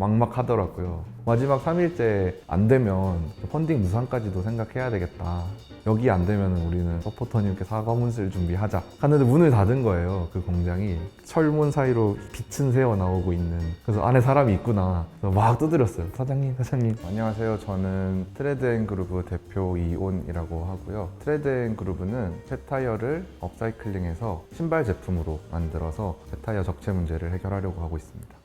막막하더라고요. 마지막 3일째 안 되면 펀딩 무산까지도 생각해야 되겠다. 여기 안 되면 우리는 서포터님께 사과문서를 준비하자 하는데 문을 닫은 거예요. 그 공장이 철문 사이로 빛은 새어 나오고 있는. 그래서 안에 사람이 있구나. 그래서 막 두드렸어요. 사장님. 안녕하세요. 저는 트레드앤그루브 대표 이온이라고 하고요. 트레드앤그루브는 폐타이어를 업사이클링해서 신발 제품으로 만들어서 폐타이어 적체 문제를 해결하려고 하고 있습니다.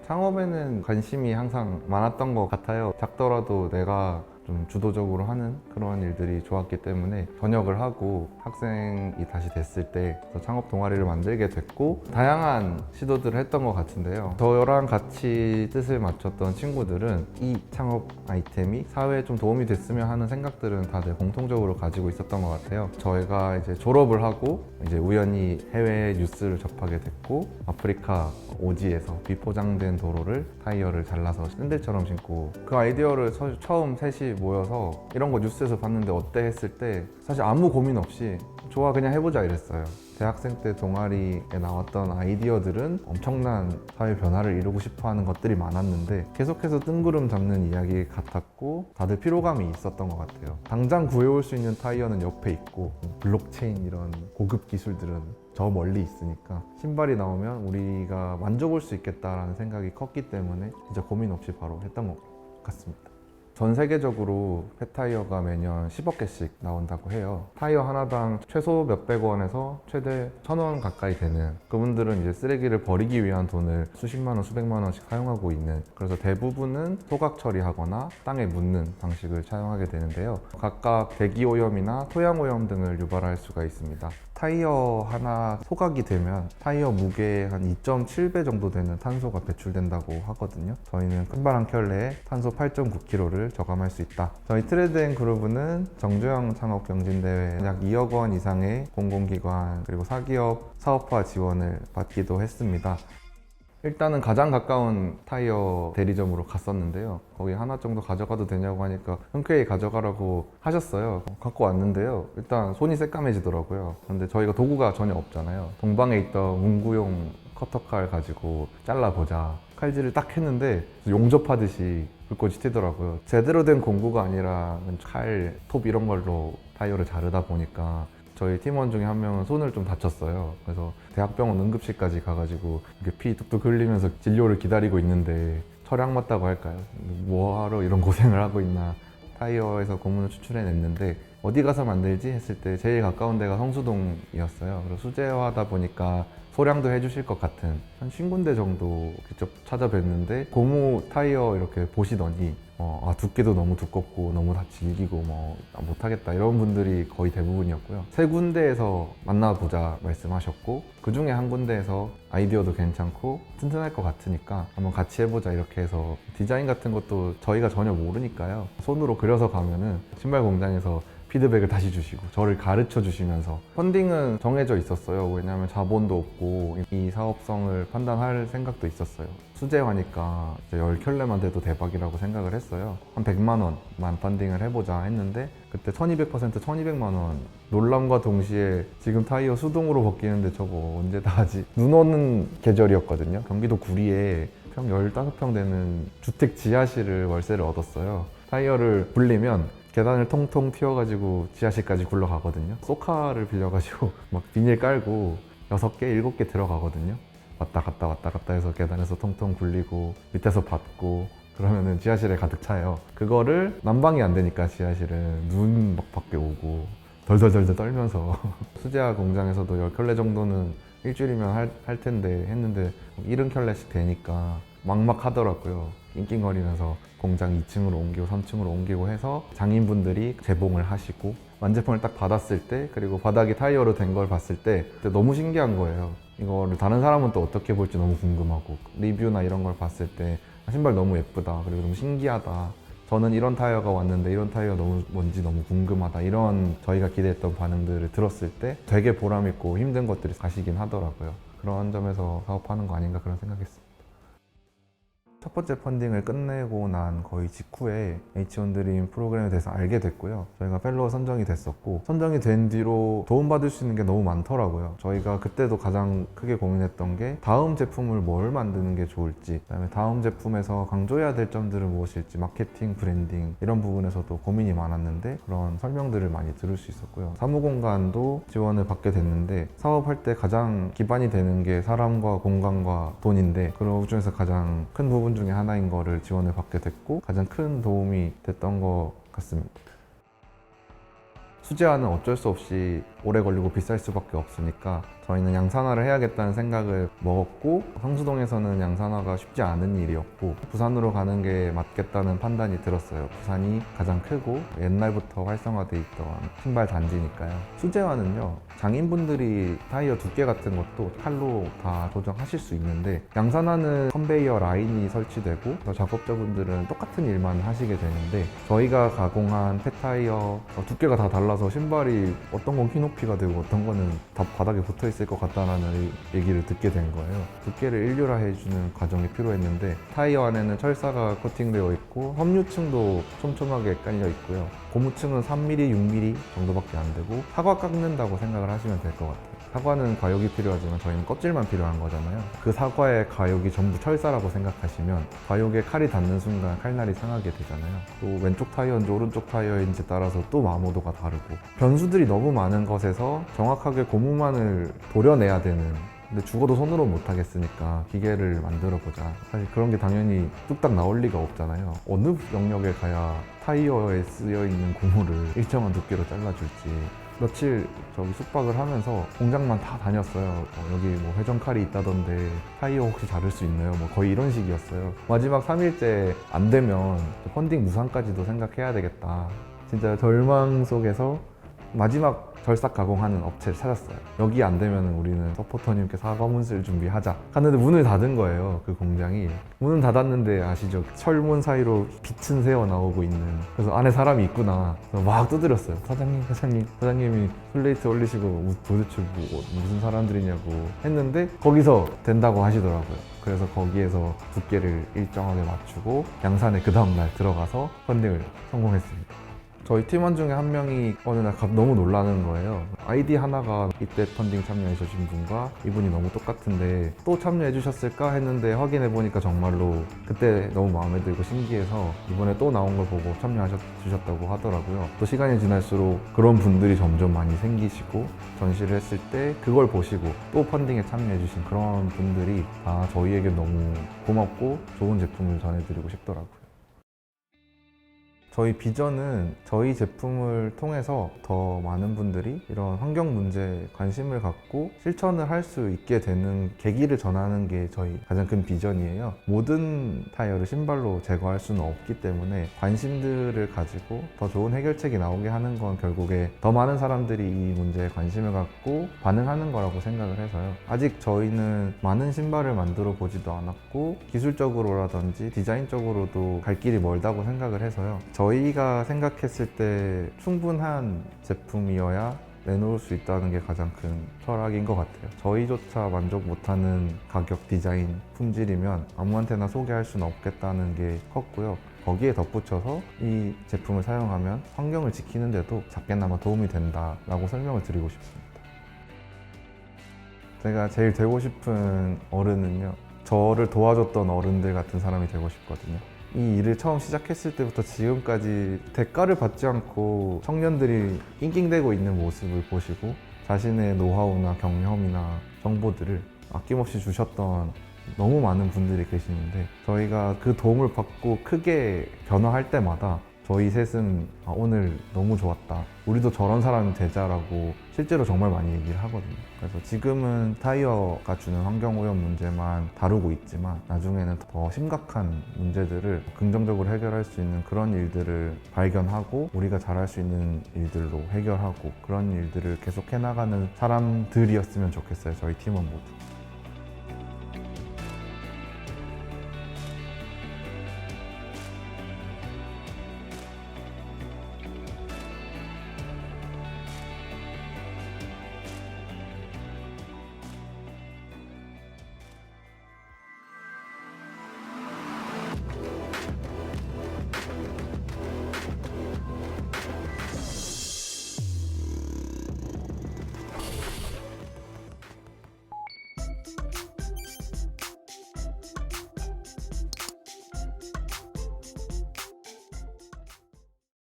창업에는 관심이 항상 많았던 것 같아요. 작더라도 내가 좀 주도적으로 하는 그런 일들이 좋았기 때문에 전역을 하고 학생이 다시 됐을 때 창업 동아리를 만들게 됐고 다양한 시도들을 했던 것 같은데요. 저랑 같이 뜻을 맞췄던 친구들은 이 창업 아이템이 사회에 좀 도움이 됐으면 하는 생각들은 다들 공통적으로 가지고 있었던 것 같아요. 저희가 이제 졸업을 하고 이제 우연히 해외 뉴스를 접하게 됐고 아프리카 오지에서 비포장된 도로를 타이어를 잘라서 샌들처럼 신고 그 아이디어를 처음 셋이 모여서 이런 거 뉴스에서 봤는데 어때 했을 때 사실 아무 고민 없이 좋아 그냥 해보자 이랬어요. 대학생 때 동아리에 나왔던 아이디어들은 엄청난 사회 변화를 이루고 싶어 하는 것들이 많았는데 계속해서 뜬구름 잡는 이야기 같았고 다들 피로감이 있었던 것 같아요. 당장 구해올 수 있는 타이어는 옆에 있고 블록체인 이런 고급 기술들은 저 멀리 있으니까 신발이 나오면 우리가 만져볼 수 있겠다라는 생각이 컸기 때문에 진짜 고민 없이 바로 했던 것 같습니다. 전 세계적으로 폐타이어가 매년 10억 개씩 나온다고 해요. 타이어 하나당 최소 몇백 원에서 최대 1,000원 가까이 되는 그분들은 이제 쓰레기를 버리기 위한 돈을 수십만 원, 수백만 원씩 사용하고 있는 그래서 대부분은 소각 처리하거나 땅에 묻는 방식을 차용하게 되는데요. 각각 대기 오염이나 토양 오염 등을 유발할 수가 있습니다. 타이어 하나 소각이 되면 타이어 무게의 한 2.7배 정도 되는 탄소가 배출된다고 하거든요. 저희는 큰발 한 켤레에 탄소 8.9kg를 저감할 수 있다. 저희 트레드앤그루브는 정주영 창업 경진대회 약 2억 원 이상의 공공기관 그리고 사기업 사업화 지원을 받기도 했습니다. 일단은 가장 가까운 타이어 대리점으로 갔었는데요. 거기 하나 정도 가져가도 되냐고 하니까 흔쾌히 가져가라고 하셨어요. 갖고 왔는데요. 일단 손이 새까매지더라고요. 근데 저희가 도구가 전혀 없잖아요. 동방에 있던 문구용 커터칼 가지고 잘라보자. 칼질을 딱 했는데 용접하듯이 불꽃이 튀더라고요. 제대로 된 공구가 아니라 칼, 톱 이런 걸로 타이어를 자르다 보니까 저희 팀원 중에 한 명은 손을 좀 다쳤어요. 그래서 대학병원 응급실까지 가가지고 이렇게 피 뚝뚝 흘리면서 진료를 기다리고 있는데 철약 맞다고 할까요? 뭐하러 이런 고생을 하고 있나. 타이어에서 고문을 추출해냈는데 어디 가서 만들지 했을 때 제일 가까운 데가 성수동이었어요. 그래서 수제화하다 보니까 소량도 해주실 것 같은 한 50군데 정도 직접 찾아뵀는데 고무 타이어 이렇게 보시더니 두께도 너무 두껍고 너무 다 질기고 못하겠다 이런 분들이 거의 대부분이었고요. 3군데에서 만나보자 말씀하셨고 그 중에 한 군데에서 아이디어도 괜찮고 튼튼할 것 같으니까 한번 같이 해보자 이렇게 해서 디자인 같은 것도 저희가 전혀 모르니까요. 손으로 그려서 가면은 신발 공장에서 피드백을 다시 주시고 저를 가르쳐 주시면서 펀딩은 정해져 있었어요. 왜냐하면 자본도 없고 이 사업성을 판단할 생각도 있었어요. 수제화니까 10켤레만 돼도 대박이라고 생각을 했어요. 한 100만 원만 펀딩을 해보자 했는데 그때 1200%, 1200만 원 놀람과 동시에 지금 타이어 수동으로 벗기는데 저거 언제 다 하지? 눈 오는 계절이었거든요. 경기도 구리에 평 15평 되는 주택 지하실을 월세를 얻었어요. 타이어를 굴리면 계단을 통통 튀어가지고 지하실까지 굴러가거든요. 소카를 빌려가지고 막 비닐 깔고 6개, 7개 들어가거든요. 왔다 갔다 해서 계단에서 통통 굴리고 밑에서 받고 그러면은 지하실에 가득 차요. 그거를 난방이 안 되니까 지하실은 눈 막 밖에 오고 덜덜덜 떨면서 수제화 공장에서도 10켤레 정도는 일주일이면 할 텐데 했는데 70켤레씩 되니까 막막하더라고요. 낑낑거리면서 공장 2층으로 옮기고 3층으로 옮기고 해서 장인분들이 재봉을 하시고 완제품을 딱 받았을 때 그리고 바닥이 타이어로 된 걸 봤을 때 너무 신기한 거예요. 이거를 다른 사람은 또 어떻게 볼지 너무 궁금하고 리뷰나 이런 걸 봤을 때 신발 너무 예쁘다 그리고 너무 신기하다 저는 이런 타이어가 왔는데 이런 타이어가 뭔지 너무 궁금하다 이런 저희가 기대했던 반응들을 들었을 때 되게 보람있고 힘든 것들이 가시긴 하더라고요. 그런 점에서 사업하는 거 아닌가 그런 생각했습니다. 첫 번째 펀딩을 끝내고 난 거의 직후에 H1드림 프로그램에 대해서 알게 됐고요. 저희가 펠로우 선정이 됐었고, 선정이 된 뒤로 도움받을 수 있는 게 너무 많더라고요. 저희가 그때도 가장 크게 고민했던 게 다음 제품을 뭘 만드는 게 좋을지, 그다음에 다음 제품에서 강조해야 될 점들은 무엇일지, 마케팅, 브랜딩 이런 부분에서도 고민이 많았는데 그런 설명들을 많이 들을 수 있었고요. 사무공간도 지원을 받게 됐는데, 사업할 때 가장 기반이 되는 게 사람과 공간과 돈인데, 그런 중에서 가장 큰 부분 중에 하나인 거를 지원을 받게 됐고 가장 큰 도움이 됐던 것 같습니다. 수제화는 어쩔 수 없이 오래 걸리고 비쌀 수밖에 없으니까 저희는 양산화를 해야겠다는 생각을 먹었고, 성수동에서는 양산화가 쉽지 않은 일이었고 부산으로 가는 게 맞겠다는 판단이 들었어요. 부산이 가장 크고 옛날부터 활성화돼 있던 신발 단지니까요. 수제화는요, 장인분들이 타이어 두께 같은 것도 칼로 다 조정하실 수 있는데, 양산화는 컨베이어 라인이 설치되고 작업자분들은 똑같은 일만 하시게 되는데, 저희가 가공한 폐타이어 두께가 다 달라서 신발이 어떤 건 키높이가 되고 어떤 거는 다 바닥에 붙어 있을 것 같다라는 얘기를 듣게 된 거예요. 두께를 일률화해주는 과정이 필요했는데, 타이어 안에는 철사가 코팅되어 있고 섬유층도 촘촘하게 깔려 있고요. 고무층은 3mm, 6mm 정도밖에 안 되고 사과 깎는다고 생각을 하시면 될 것 같아요. 사과는 과육이 필요하지만 저희는 껍질만 필요한 거잖아요. 그 사과의 과육이 전부 철사라고 생각하시면 과육에 칼이 닿는 순간 칼날이 상하게 되잖아요. 또 왼쪽 타이어인지 오른쪽 타이어인지 따라서 또 마모도가 다르고, 변수들이 너무 많은 것에서 정확하게 고무만을 도려내야 되는, 근데 죽어도 손으로 못 하겠으니까 기계를 만들어 보자. 사실 그런 게 당연히 뚝딱 나올 리가 없잖아요. 어느 영역에 가야 타이어에 쓰여 있는 고무를 일정한 두께로 잘라줄지. 며칠 저기 숙박을 하면서 공장만 다 다녔어요. 여기 뭐 회전칼이 있다던데 타이어 혹시 자를 수 있나요? 뭐 거의 이런 식이었어요. 마지막 3일째 안 되면 펀딩 무산까지도 생각해야 되겠다. 진짜 절망 속에서 마지막 절삭 가공하는 업체를 찾았어요. 여기 안 되면 우리는 서포터님께 사과문 쓸 준비하자 하는데 문을 닫은 거예요. 그 공장이 문은 닫았는데 아시죠? 철문 사이로 빛은 새어 나오고 있는, 그래서 안에 사람이 있구나. 그래서 막 두드렸어요. 사장님이 플레이트 올리시고 도대체 무슨 사람들이냐고 했는데 거기서 된다고 하시더라고요. 그래서 거기에서 두께를 일정하게 맞추고 양산에 그 다음날 들어가서 펀딩을 성공했습니다. 저희 팀원 중에 한 명이 어느 날 너무 놀라는 거예요. 아이디 하나가 이때 펀딩 참여해 주신 분과 이분이 너무 똑같은데 또 참여해 주셨을까 했는데 확인해 보니까 정말로 그때 너무 마음에 들고 신기해서 이번에 또 나온 걸 보고 참여해 주셨다고 하더라고요. 또 시간이 지날수록 그런 분들이 점점 많이 생기시고, 전시를 했을 때 그걸 보시고 또 펀딩에 참여해 주신 그런 분들이 다 저희에게 너무 고맙고 좋은 제품을 전해드리고 싶더라고요. 저희 비전은 저희 제품을 통해서 더 많은 분들이 이런 환경 문제에 관심을 갖고 실천을 할 수 있게 되는 계기를 전하는 게 저희 가장 큰 비전이에요. 모든 타이어를 신발로 제거할 수는 없기 때문에 관심들을 가지고 더 좋은 해결책이 나오게 하는 건 결국에 더 많은 사람들이 이 문제에 관심을 갖고 반응하는 거라고 생각을 해서요. 아직 저희는 많은 신발을 만들어 보지도 않았고 기술적으로라든지 디자인적으로도 갈 길이 멀다고 생각을 해서요. 저희가 생각했을 때 충분한 제품이어야 내놓을 수 있다는 게 가장 큰 철학인 것 같아요. 저희조차 만족 못하는 가격, 디자인, 품질이면 아무한테나 소개할 수는 없겠다는 게 컸고요. 거기에 덧붙여서 이 제품을 사용하면 환경을 지키는데도 작게나마 도움이 된다라고 설명을 드리고 싶습니다. 제가 제일 되고 싶은 어른은요, 저를 도와줬던 어른들 같은 사람이 되고 싶거든요. 이 일을 처음 시작했을 때부터 지금까지 대가를 받지 않고 청년들이 낑낑대고 있는 모습을 보시고 자신의 노하우나 경험이나 정보들을 아낌없이 주셨던 너무 많은 분들이 계시는데, 저희가 그 도움을 받고 크게 변화할 때마다 저희 셋은 오늘 너무 좋았다, 우리도 저런 사람이 되자라고 실제로 정말 많이 얘기를 하거든요. 그래서 지금은 타이어가 주는 환경오염 문제만 다루고 있지만 나중에는 더 심각한 문제들을 긍정적으로 해결할 수 있는 그런 일들을 발견하고 우리가 잘할 수 있는 일들로 해결하고 그런 일들을 계속 해나가는 사람들이었으면 좋겠어요. 저희 팀원 모두.